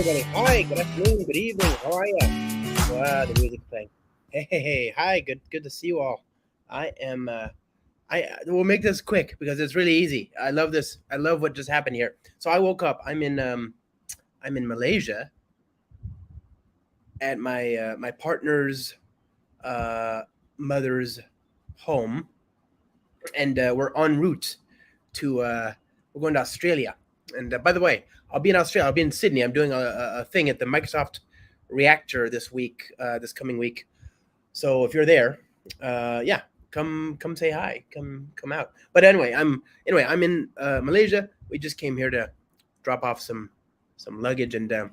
everybody. Hi, good afternoon, good evening. How are you? Wow, the music playing. Hey, hi, good to see you all. I am. We'll make this quick because it's really easy. I love this. I love what just happened here. So I woke up. I'm in Malaysia at my partner's uh, mother's home, and we're en route to we're going to Australia. And by the way, I'll be in Australia. I'll be in Sydney. I'm doing a thing at the Microsoft Reactor this week, this coming week. So if you're there, yeah, come say hi. Come out. But I'm in Malaysia. We just came here to drop off some luggage, and I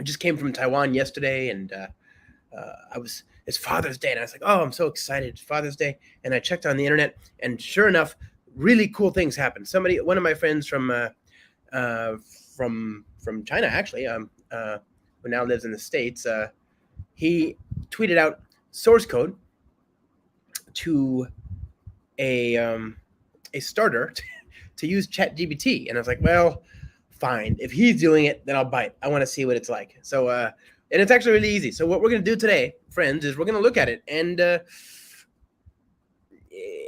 just came from Taiwan yesterday, and it's Father's Day, and I was like, oh, I'm so excited, it's Father's Day. And I checked on the internet, and sure enough, really cool things happened. One of my friends uh, from China, actually, who now lives in the States, he tweeted out source code to a a starter to use ChatGPT, and I was like, well, fine. If he's doing it, then I'll bite. I want to see what it's like. So, and it's actually really easy. So, what we're gonna do today, friends, is we're gonna look at it, and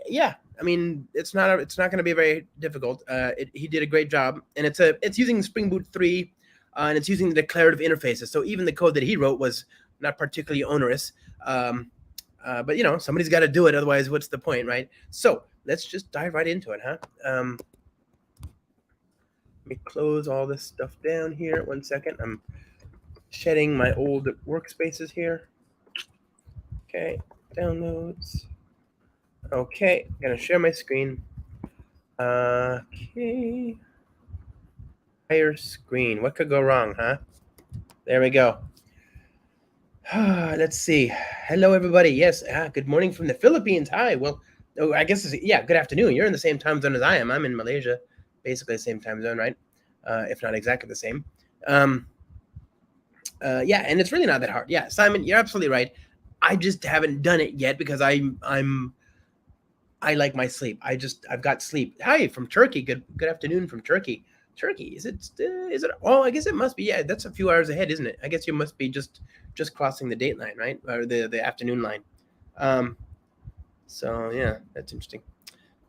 yeah, I mean, it's not going to be very difficult. He did a great job, and it's using Spring Boot 3, and it's using the declarative interfaces. So even the code that he wrote was not particularly onerous. But somebody's got to do it, otherwise, what's the point, right? So let's just dive right into it, huh? Let me close all this stuff down here. 1 second. I'm shedding my old workspaces here. Okay, downloads. Okay, I'm gonna share my screen. Okay. Higher screen. What could go wrong, huh? There we go. Let's see. Hello, everybody. Yes. Good morning from the Philippines. Hi. Well, I guess good afternoon. You're in the same time zone as I am. I'm in Malaysia, basically the same time zone, right? If not exactly the same. Yeah, and it's really not that hard. Yeah, Simon, you're absolutely right. I just haven't done it yet because I like my sleep. I've got sleep. Hi from Turkey. Good afternoon from Turkey. Turkey, is it? Oh, I guess it must be. Yeah, that's a few hours ahead, isn't it? I guess you must be just crossing the date line, right, or the afternoon line. So yeah, that's interesting.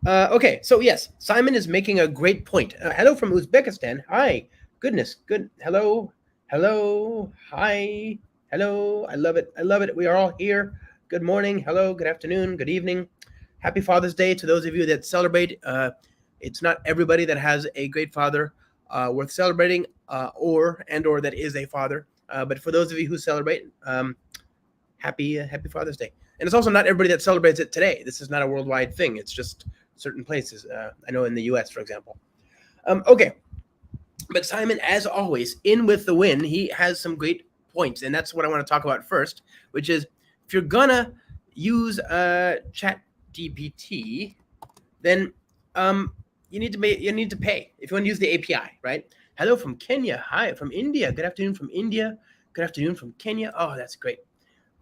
Okay, so yes, Simon is making a great point. Hello from Uzbekistan. Hi. Goodness. Good. Hello. Hello. Hi. Hello. I love it. I love it. We are all here. Good morning. Hello. Good afternoon. Good evening. Happy Father's Day to those of you that celebrate. It's not everybody that has a great father worth celebrating, or that is a father. But for those of you who celebrate, happy Father's Day. And it's also not everybody that celebrates it today. This is not a worldwide thing. It's just certain places. I know in the U.S., for example. Okay, but Simon, as always, in with the win. He has some great points, and that's what I want to talk about first, which is if you're gonna use ChatGPT, then you need to pay if you want to use the API, right? Hello from Kenya. Hi from India. Good afternoon from India. Good afternoon from Kenya. Oh, that's great.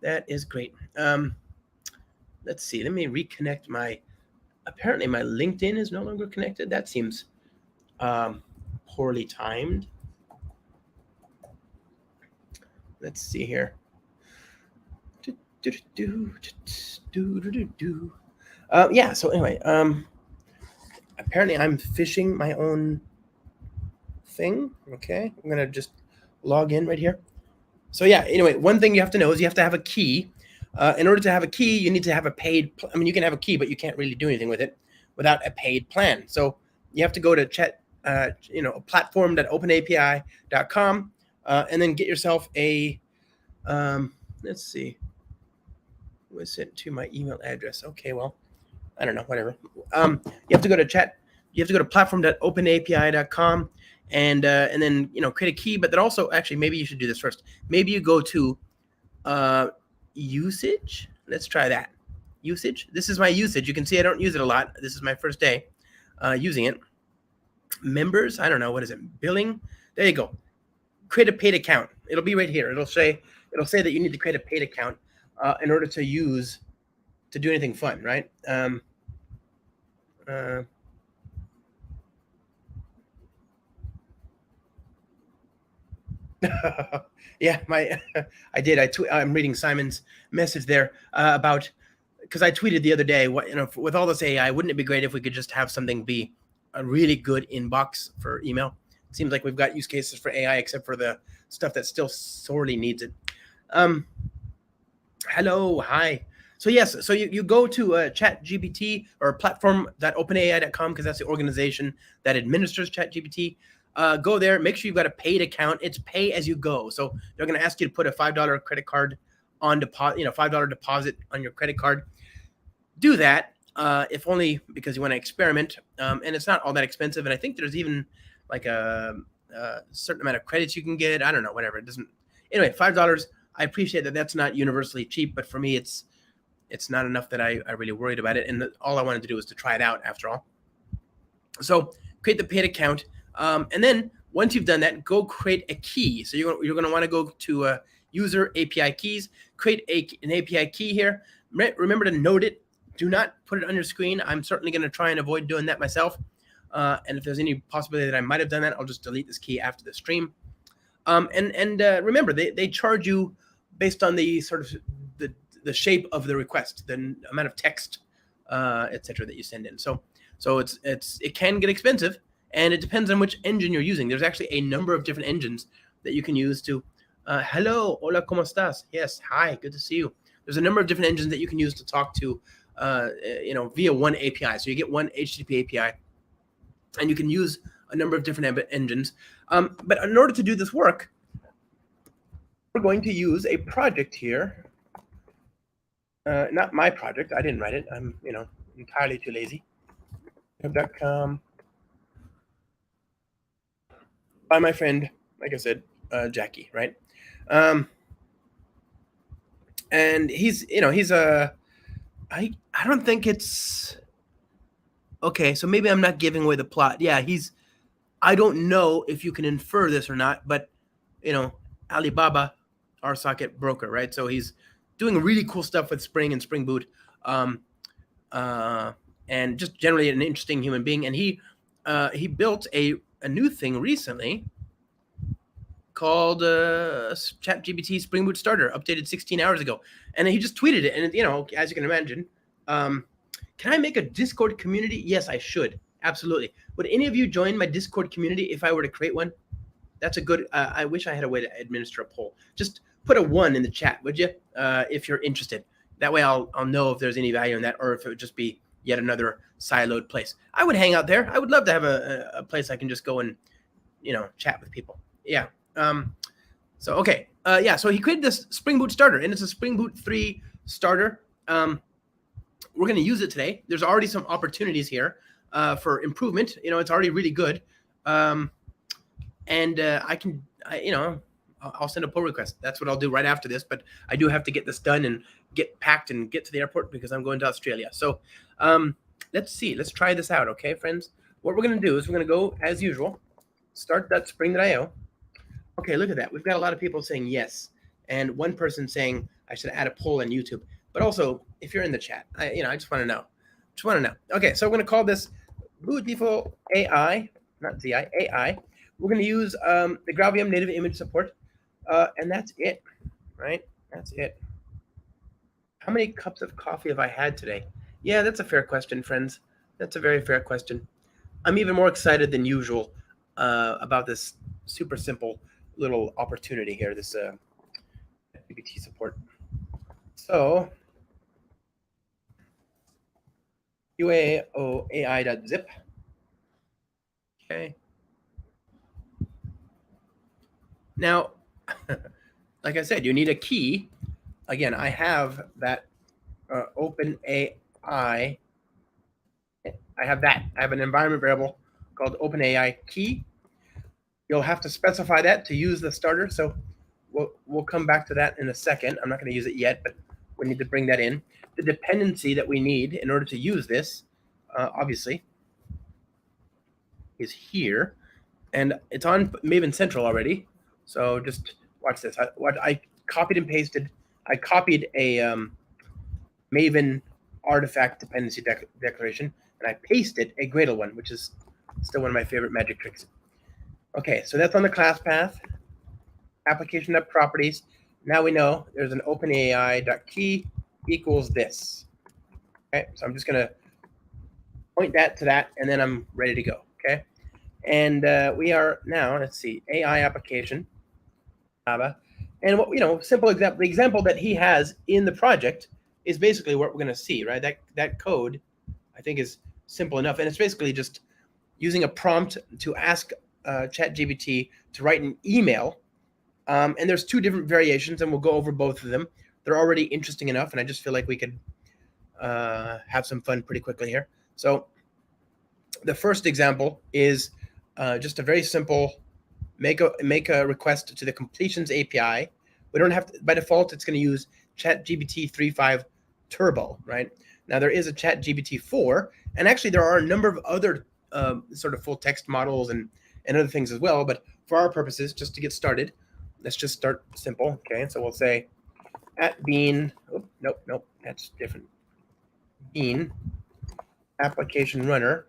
That is great. Let's see. Let me reconnect apparently my LinkedIn is no longer connected. That seems poorly timed. Let's see here. Yeah, so anyway, apparently I'm fishing my own thing. Okay, I'm gonna just log in right here. So yeah, anyway, one thing you have to know is you have to have a key. In order to have a key, you need to have a paid. I mean, you can have a key, but you can't really do anything with it without a paid plan. So you have to go to platform.openapi.com, and then get yourself a. Let's see. It was sent to my email address. Okay, well, I don't know, whatever. You have to go to platform.openapi.com, and then create a key. But then also, actually, maybe you should do this first. Maybe you go to usage. Let's try that. Usage. This is my usage. You can see I don't use it a lot. This is my first day using it. Members. I don't know, what is it? Billing. There you go. Create a paid account. It'll be right here. It'll say that you need to create a paid account in order to do anything fun, right? Yeah, I did. I'm reading Simon's message there about, because I tweeted the other day, with all this AI, wouldn't it be great if we could just have something be a really good inbox for email? It seems like we've got use cases for AI, except for the stuff that still sorely needs it. Hello, hi. So yes, so you go to ChatGPT or platform.openai.com, because that's the organization that administers ChatGPT. Go there, make sure you've got a paid account. It's pay as you go. So they're going to ask you to put a $5 credit card on deposit, $5 deposit on your credit card. Do that, if only because you want to experiment. And it's not all that expensive. And I think there's even like a certain amount of credits you can get. I don't know, whatever. It doesn't. Anyway, $5. I appreciate that that's not universally cheap, but for me, it's not enough that I really worried about it. And all I wanted to do was to try it out after all. So create the paid account. And then once you've done that, go create a key. So you're going to want to go to user API keys, create an API key here. Remember to note it. Do not put it on your screen. I'm certainly going to try and avoid doing that myself. And if there's any possibility that I might have done that, I'll just delete this key after the stream. And remember, they charge you based on the sort of the shape of the request, the amount of text, etc. that you send in. So it can get expensive, and it depends on which engine you're using. There's actually a number of different engines that you can use to. Hello, hola, ¿cómo estás? Yes, hi, good to see you. There's a number of different engines that you can use to talk to, via one API. So you get one HTTP API, and you can use a number of different engines. But in order to do this work, we're going to use a project here. Not my project. I didn't write it. I'm, entirely too lazy. .com by my friend, like I said, Jackie, right? And he's I don't think it's okay. So maybe I'm not giving away the plot. Yeah, I don't know if you can infer this or not, but Alibaba, our socket broker, right? So he's doing really cool stuff with Spring and Spring Boot, and just generally an interesting human being. And he built a new thing recently called ChatGPT Spring Boot Starter, updated 16 hours ago. And he just tweeted it. And, as you can imagine, can I make a Discord community? Yes, I should. Absolutely. Would any of you join my Discord community if I were to create one? That's a good, I wish I had a way to administer a poll. Just put a 1 in the chat, would you? If you're interested. That way I'll know if there's any value in that, or if it would just be yet another siloed place. I would hang out there. I would love to have a place I can just go and, chat with people. Yeah. So, okay. So he created this Spring Boot starter, and it's a Spring Boot 3 starter. We're going to use it today. There's already some opportunities here for improvement. It's already really good. And I'll send a pull request. That's what I'll do right after this. But I do have to get this done and get packed and get to the airport because I'm going to Australia. So let's see. Let's try this out, okay, friends? What we're going to do is we're going to go, as usual, start.spring.io. Okay, look at that. We've got a lot of people saying yes, and one person saying I should add a poll on YouTube. But also, if you're in the chat, I just want to know. Okay, so we're going to call this Beautiful AI, not ZI, AI. We're going to use the Graalvm native image support, and that's it, right? That's it. How many cups of coffee have I had today? Yeah, that's a fair question, friends. That's a very fair question. I'm even more excited than usual about this super simple little opportunity here, this GPT support. So uaoi.zip. Okay. Now, like I said, you need a key. Again, I have that OpenAI. I have that. I have an environment variable called OpenAI key. You'll have to specify that to use the starter. So we'll come back to that in a second. I'm not going to use it yet, but we need to bring that in. The dependency that we need in order to use this, obviously, is here. And it's on Maven Central already. So just watch this. I copied and pasted. I copied a Maven artifact dependency declaration, and I pasted a Gradle one, which is still one of my favorite magic tricks. Okay, so that's on the class path. application.properties. Now we know there's an OpenAI.key equals this. Okay, so I'm just going to point that to that, and then I'm ready to go. Okay, and we are now, let's see, AI application, Java. And what, simple example, the example that he has in the project is basically what we're going to see, right? That code, I think, is simple enough. And it's basically just using a prompt to ask ChatGPT to write an email. And there's two different variations, and we'll go over both of them. They're already interesting enough, and I just feel like we could have some fun pretty quickly here. So the first example is just a very simple make a request to the completions API. We don't have to, by default, it's going to use ChatGPT 3.5 Turbo, right? Now there is a ChatGPT 4, and actually there are a number of other sort of full text models and other things as well. But for our purposes, just to get started, let's just start simple. Okay, so we'll say @bean. Oh, nope, that's different. Bean application runner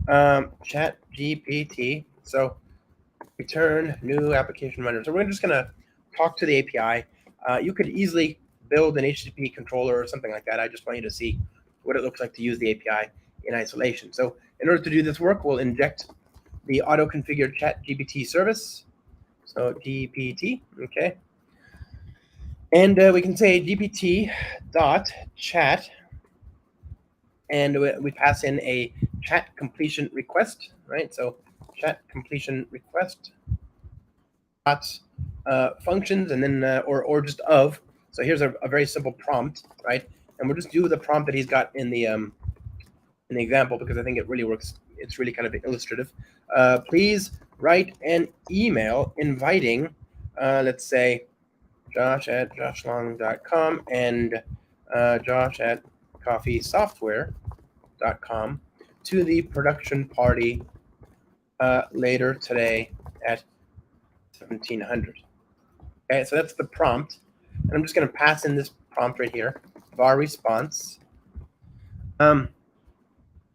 ChatGPT. So return new application runner. So we're just going to talk to the API. You could easily build an HTTP controller or something like that. I just want you to see what it looks like to use the API in isolation. So in order to do this work, we'll inject the auto-configured ChatGPT service. So GPT, okay. And we can say GPT.chat, and we pass in a chat completion request, right? So chat completion request functions, and then or just of. So here's a very simple prompt, right? And we'll just do the prompt that he's got in the example, because I think it really works. It's really kind of illustrative. Please write an email inviting, let's say, josh@joshlong.com and josh@coffeesoftware.com to the production party later today at 1700. Okay, so that's the prompt. And I'm just going to pass in this prompt right here, var response. I'll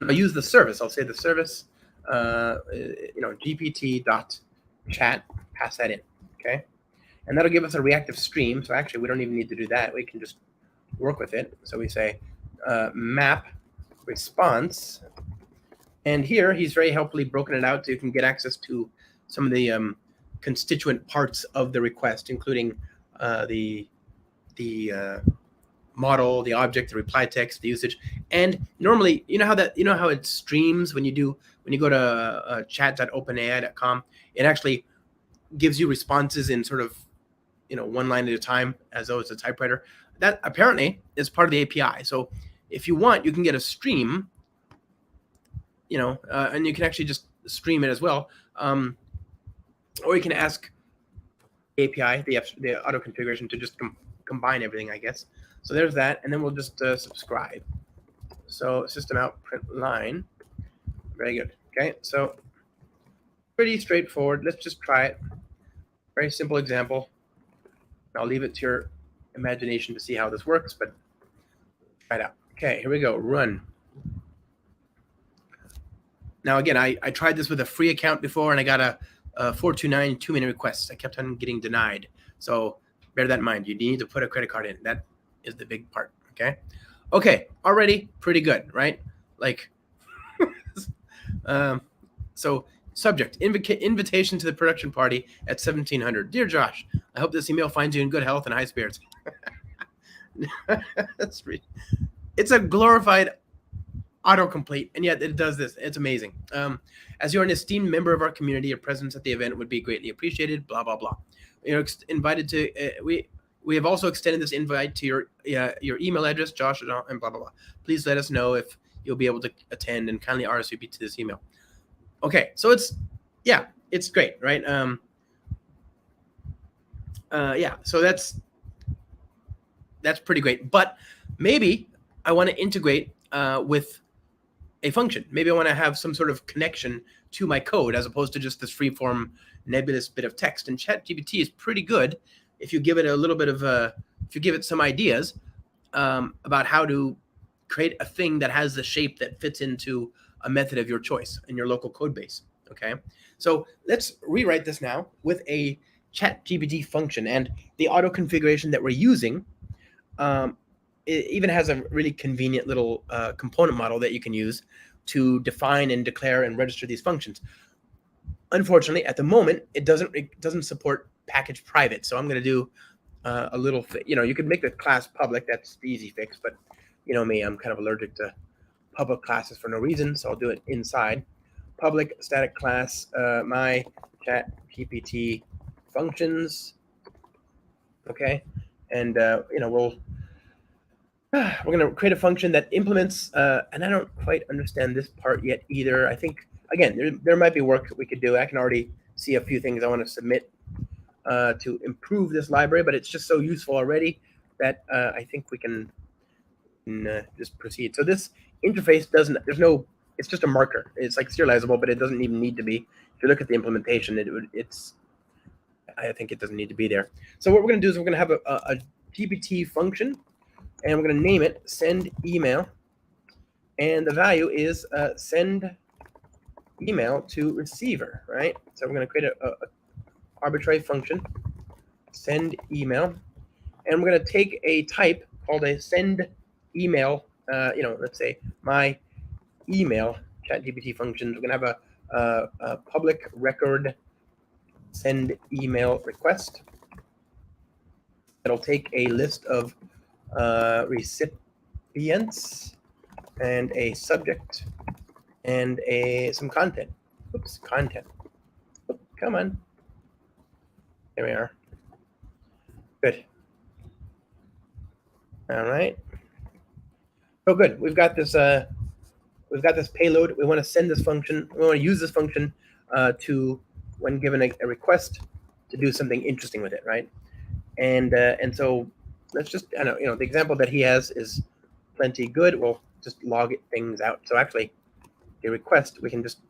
use the service. I'll say the service, GPT.chat, pass that in, okay? And that'll give us a reactive stream. So actually, we don't even need to do that. We can just work with it. So we say map response. And here, he's very helpfully broken it out so you can get access to some of the constituent parts of the request, including the model, the object, the reply text, the usage. And normally, you know how it streams when you go to chat.openai.com, it actually gives you responses in sort of one line at a time, as though it's a typewriter. That apparently is part of the API. So if you want, you can get a stream, and you can actually just stream it as well. Or you can ask the API, the auto configuration, to just combine everything, I guess. So there's that, and then we'll just subscribe. So system out print line. Very good. Okay, so pretty straightforward. Let's just try it. Very simple example. I'll leave it to your imagination to see how this works, but try it out. Okay, here we go. Run. Now, again, I tried this with a free account before, and I got a 429 2-minute requests. I kept on getting denied. So bear that in mind. You need to put a credit card in. That is the big part, okay? Okay, already pretty good, right? Like, so subject, invitation to the production party at 1700. Dear Josh, I hope this email finds you in good health and high spirits. It's a glorified autocomplete, and yet it does this. It's amazing. As you're an esteemed member of our community, your presence at the event would be greatly appreciated. Blah blah blah. You're invited to. We have also extended this invite to your email address, Josh, and blah blah blah. Please let us know if you'll be able to attend, and kindly RSVP to this email. Okay, so it's great, right? So that's pretty great. But maybe I want to integrate with a function. Maybe I want to have some sort of connection to my code as opposed to just this free-form nebulous bit of text. And ChatGPT is pretty good if you give it a little bit of if you give it some ideas about how to create a thing that has the shape that fits into a method of your choice in your local code base. Okay, so let's rewrite this now with a ChatGPT function, and the auto configuration that we're using it even has a really convenient little component model that you can use to define and declare and register these functions. Unfortunately, at the moment, it doesn't support package private. So I'm going to do a little, you could make the class public. That's the easy fix. But you know me, I'm kind of allergic to public classes for no reason. So I'll do it inside. Public static class, my ChatGPT functions. Okay. And, we're going to create a function that implements, and I don't quite understand this part yet either. I think, again, there might be work that we could do. I can already see a few things I want to submit to improve this library, but it's just so useful already that I think we can just proceed. So this interface it's just a marker. It's like serializable, but it doesn't even need to be. If you look at the implementation, I think it doesn't need to be there. So what we're going to do is we're going to have a GPT function, and we're going to name it send email, and the value is send email to receiver, right? So we're going to create a arbitrary function, send email, and we're going to take a type called a send email. Let's say my email ChatGPT functions. We're going to have a public record send email request. It'll take a list of recipients and a subject and some content. Oops, content. Oh, come on. There we are. Good. All right. Oh, good. We've got this payload. We want to send this function. We want to use this function to, when given a request, to do something interesting with it, right? And so let's just, the example that he has is plenty good. We'll just log things out. So actually, the request, we can just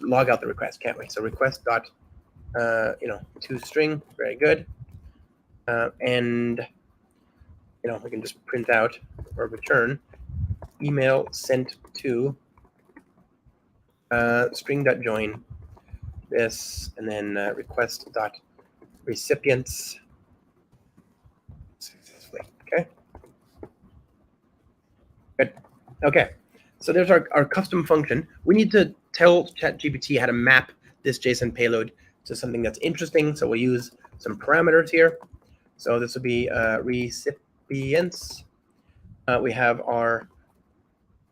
log out the request, can't we? So request dot, to string, very good. And we can just print out or return email sent to string.join this, and then request dot recipients successfully. Okay. Good. Okay. So there's our custom function. We need to tell ChatGPT how to map this JSON payload to something that's interesting. So we'll use some parameters here. So this will be recipients. We have our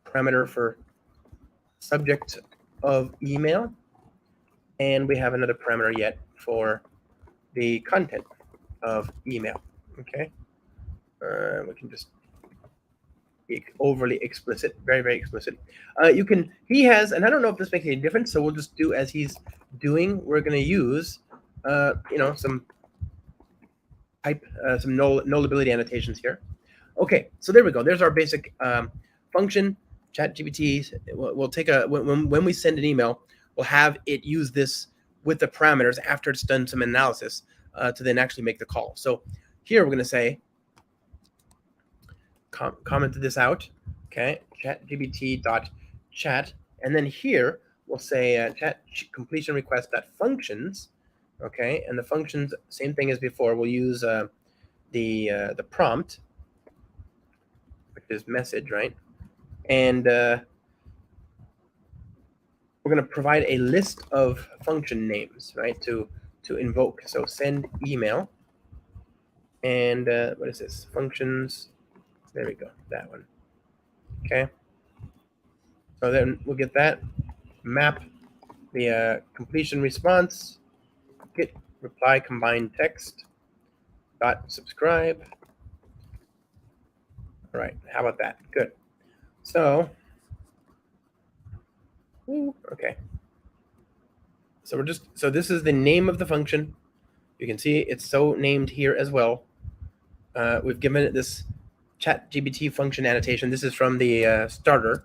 parameter for subject of email, and we have another parameter yet for the content of email. Okay, we can just be overly explicit, very, very explicit. He has, and I don't know if this makes any difference, so we'll just do as he's doing. We're going to use, some type, some nullability annotations here. Okay, so there we go. There's our basic function. ChatGPT will take when we send an email, we'll have it use this with the parameters after it's done some analysis to then actually make the call. So here we're going to say, comment this out, okay, ChatGPT.chat, and then here we'll say chat completion request functions, okay, and the functions, same thing as before. We'll use the prompt, which is message, right? And we're going to provide a list of function names, right, to invoke. So send email, and what is this? Functions. There we go, that one. Okay. So then we'll get that, map the completion response, get reply combined text dot subscribe. All right, how about that? Good. So, okay. So this is the name of the function. You can see it's so named here as well. We've given it this ChatGPT function annotation. This is from the starter,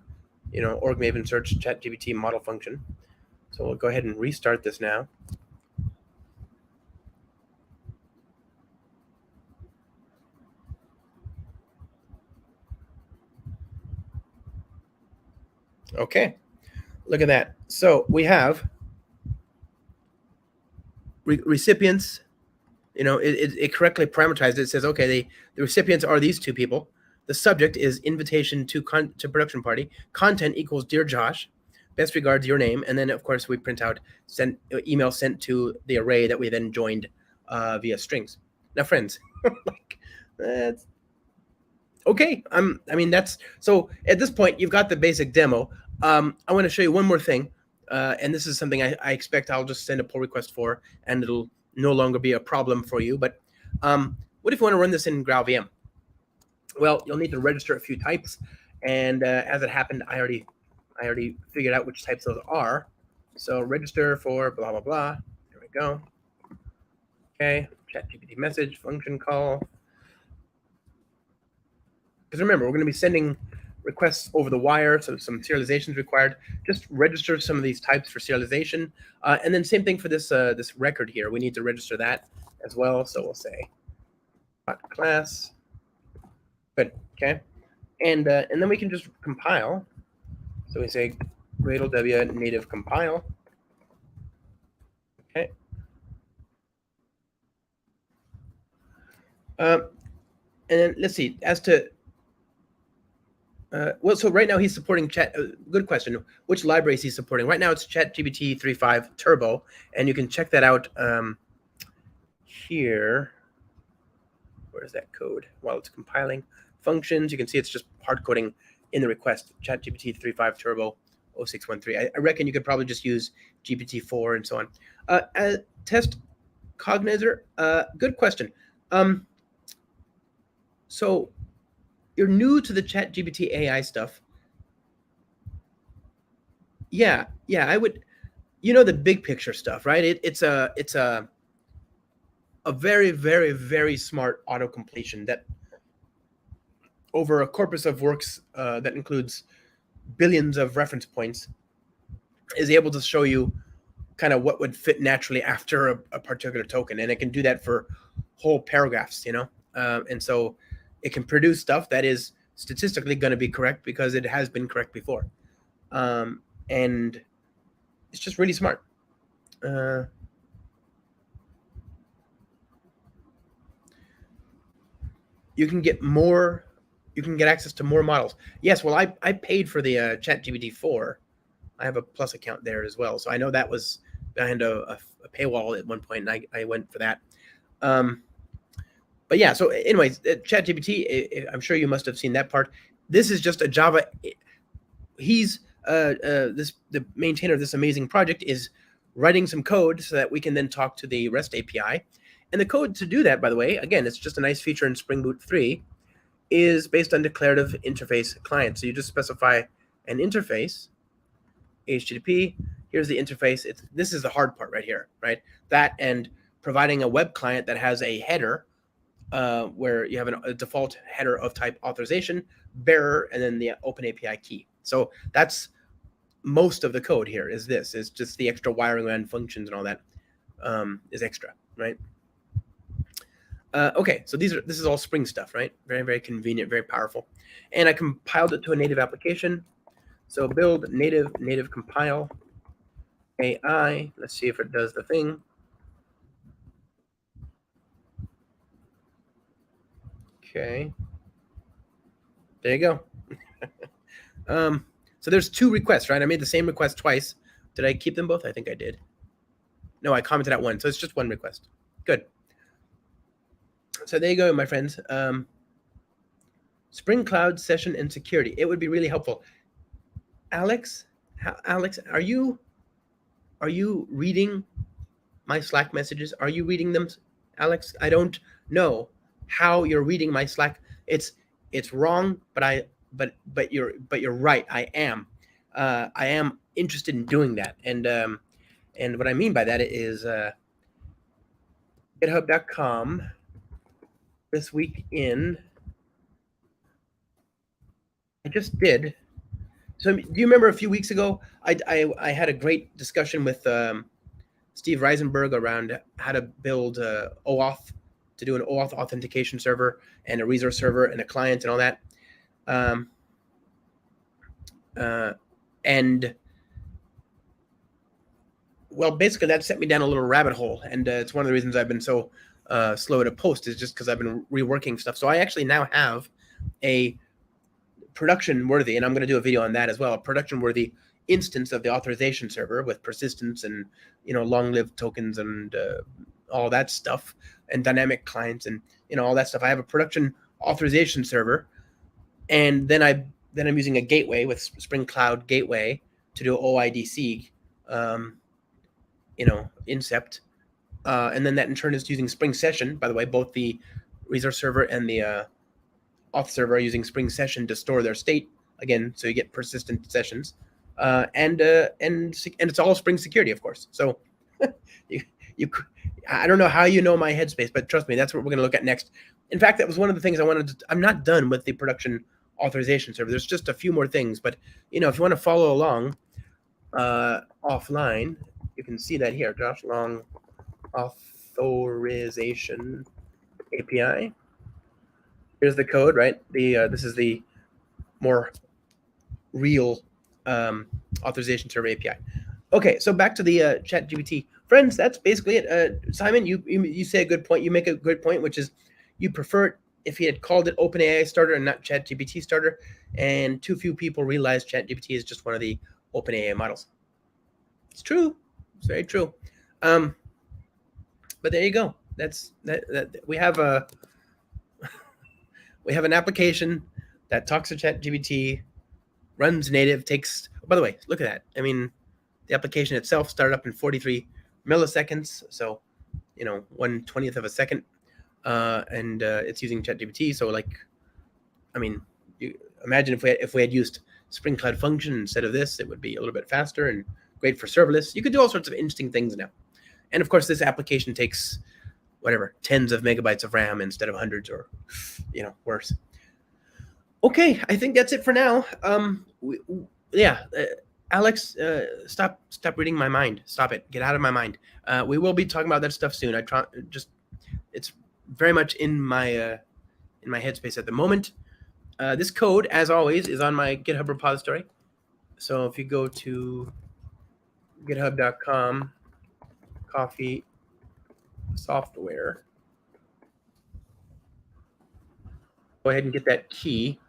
org maven search ChatGPT model function. So we'll go ahead and restart this now. Okay, look at that. So we have recipients, it correctly parameterized it. It says, okay, the recipients are these two people. The subject is invitation to production party. Content equals Dear Josh. Best regards, your name. And then, of course, we print out email sent to the array that we then joined via strings. Now, friends, that's okay. That's so. At this point, you've got the basic demo. I want to show you one more thing, and this is something I expect I'll just send a pull request for, and it'll no longer be a problem for you. But what if you want to run this in GraalVM? Well, you'll need to register a few types, and as it happened, I already figured out which types those are. So register for blah blah blah. There we go. Okay, ChatGPT message, function call. Because remember, we're going to be sending requests over the wire, so some serialization is required. Just register some of these types for serialization, and then same thing for this this record here. We need to register that as well. So we'll say class. Good. Okay, and then we can just compile. So we say Gradle W native compile. Okay. And then let's see. As to well, so right now he's supporting Chat. Good question. Which library is he supporting? Right now it's ChatGPT 3.5 Turbo, and you can check that out here. Where's that code? While it's compiling functions, you can see it's just hard coding in the request. ChatGPT 3.5 Turbo 0613. I reckon you could probably just use GPT-4 and so on. Test Cognizer. Good question. So you're new to the ChatGPT AI stuff. Yeah, I would, the big picture stuff, right? It's a very, very, very smart auto completion that over a corpus of works that includes billions of reference points is able to show you kind of what would fit naturally after a particular token, and it can do that for whole paragraphs, and so it can produce stuff that is statistically going to be correct because it has been correct before, and it's just really smart. You can get access to more models. Yes, well, I paid for the ChatGPT 4. I have a Plus account there as well, so I know that was behind a paywall at one point, and I went for that. But yeah, so anyways, ChatGPT, I'm sure you must have seen that part. This is just a Java. He's the maintainer of this amazing project is writing some code so that we can then talk to the REST API. And the code to do that, by the way, again, it's just a nice feature in Spring Boot 3, is based on declarative interface client. So you just specify an interface, HTTP. Here's the interface. This is the hard part right here, right? That and providing a web client that has a header where you have a default header of type authorization, bearer, and then the OpenAPI key. So that's most of the code here is just the extra wiring around functions and all that is extra, right? Okay, so this is all Spring stuff, right? Very, very convenient, very powerful. And I compiled it to a native application. So build native compile AI. Let's see if it does the thing. Okay. There you go. So there's two requests, right? I made the same request twice. Did I keep them both? I think I did. No, I commented out one. So it's just one request. Good. So there you go, my friends. Spring Cloud session and security. It would be really helpful. Alex, are you reading my Slack messages? Are you reading them, Alex? I don't know how you're reading my Slack. It's wrong, but you're right. I am interested in doing that, and what I mean by that is GitHub.com. This week in, I just did. So do you remember a few weeks ago, I had a great discussion with Steve Reisenberg around how to build OAuth, to do an OAuth authentication server and a resource server and a client and all that. And well, basically that sent me down a little rabbit hole, and it's one of the reasons I've been so slow to post is just because I've been reworking stuff. So I actually now have a production worthy, and I'm going to do a video on that as well, a production worthy instance of the authorization server with persistence and long-lived tokens and all that stuff, and dynamic clients and all that stuff. I have a production authorization server, and then I'm using a gateway with Spring Cloud Gateway to do OIDC, incept, and then that in turn is using Spring Session. By the way, both the resource server and the auth server are using Spring Session to store their state again, so you get persistent sessions, and it's all Spring security, of course. So I don't know how you know my headspace, but trust me, that's what we're going to look at next. In fact, that was one of the things I wanted to. I'm not done with the production authorization server. There's just a few more things, but if you want to follow along offline, you can see that here. Josh Long authorization API. Here's the code, right? This is the more real authorization server API. Okay, so back to the ChatGPT. Friends, that's basically it. Simon, you say a good point. You make a good point, which is you prefer it if he had called it OpenAI Starter and not ChatGPT Starter, and too few people realize ChatGPT is just one of the OpenAI models. It's true. It's very true. But there you go. That we have an application that talks to ChatGPT, runs native, takes. By the way, look at that. I mean, the application itself started up in 43 milliseconds, so 1/20th of a second, and it's using ChatGPT. So, you imagine if we had used Spring Cloud Function instead of this, it would be a little bit faster and great for serverless. You could do all sorts of interesting things now. And of course, this application takes tens of megabytes of RAM instead of hundreds, or worse. Okay, I think that's it for now. Alex, stop reading my mind. Stop it. Get out of my mind. We will be talking about that stuff soon. It's very much in my headspace at the moment. This code, as always, is on my GitHub repository. So if you go to github.com, coffee software, go ahead and get that key.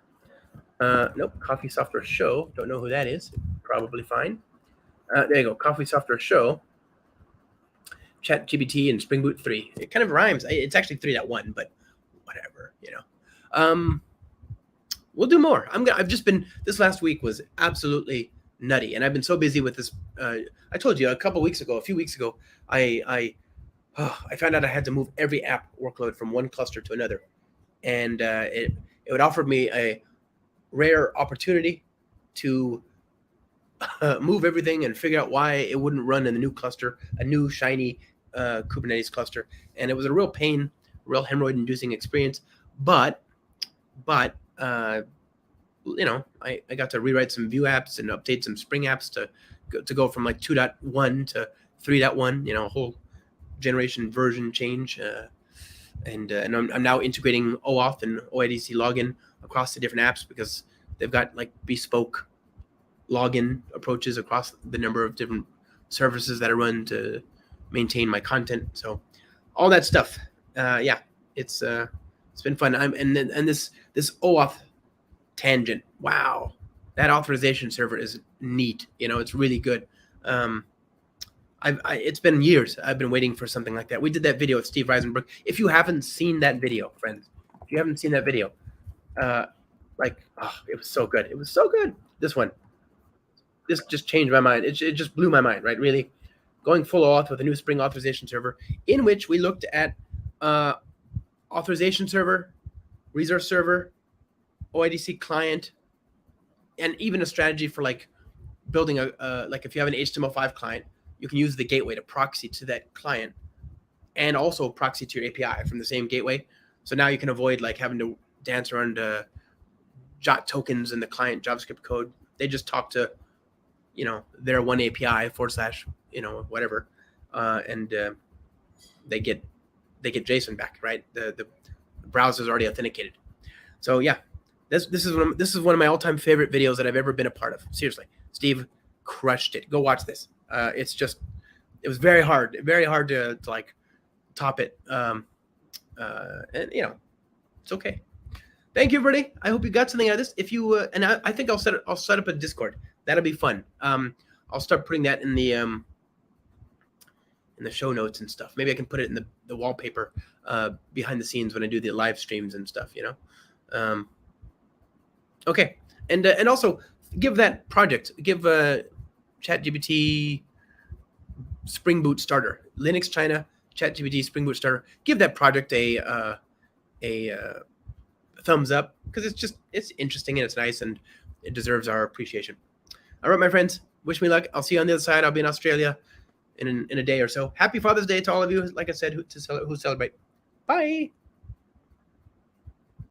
Nope, Coffee Software Show. Don't know who that is. Probably fine. There you go. Coffee Software Show. ChatGPT and Spring Boot 3. It kind of rhymes. It's actually 3.1, but whatever, We'll do more. I've just been. This last week was absolutely nutty, and I've been so busy with this. I told you a few weeks ago, I found out I had to move every app workload from one cluster to another, and it would offer me a rare opportunity to move everything and figure out why it wouldn't run in the new cluster, a new shiny Kubernetes cluster. And it was a real pain, real hemorrhoid-inducing experience. But I got to rewrite some Vue apps and update some Spring apps to go from 2.1 to 3.1. A whole generation version change. And I'm now integrating OAuth and OIDC login across the different apps because they've got bespoke login approaches across the number of different services that I run to maintain my content. So all that stuff, it's been fun. And this OAuth tangent. Wow, that authorization server is neat. It's really good. It's been years I've been waiting for something like that. We did that video with Steve Reisenberg. If you haven't seen that video, friends, it was so good. It was so good. This just changed my mind. It just blew my mind, right? Really going full auth with a new Spring authorization server in which we looked at authorization server, resource server, OIDC client, and even a strategy for building if you have an HTML5 client, you can use the gateway to proxy to that client and also proxy to your API from the same gateway. So now you can avoid having to dance around jot tokens in the client JavaScript code. They just talk to, their one API / whatever, and they get JSON back, right? The browser is already authenticated. So yeah, this is one of my all-time favorite videos that I've ever been a part of. Seriously, Steve crushed it. Go watch this. It's just it was very hard to like top it. And it's okay. Thank you, everybody. I hope you got something out of this. If you and I think I'll set up a Discord. That'll be fun. I'll start putting that in the show notes and stuff. Maybe I can put it in the wallpaper behind the scenes when I do the live streams and stuff. Okay, and also give that project, give ChatGPT Spring Boot starter, Linux China ChatGPT Spring Boot starter. Give that project a thumbs up, because it's interesting and it's nice and it deserves our appreciation. All right, my friends, wish me luck. I'll see you on the other side. I'll be in Australia in a day or so. Happy Father's Day to all of you, like I said, who celebrate. Bye.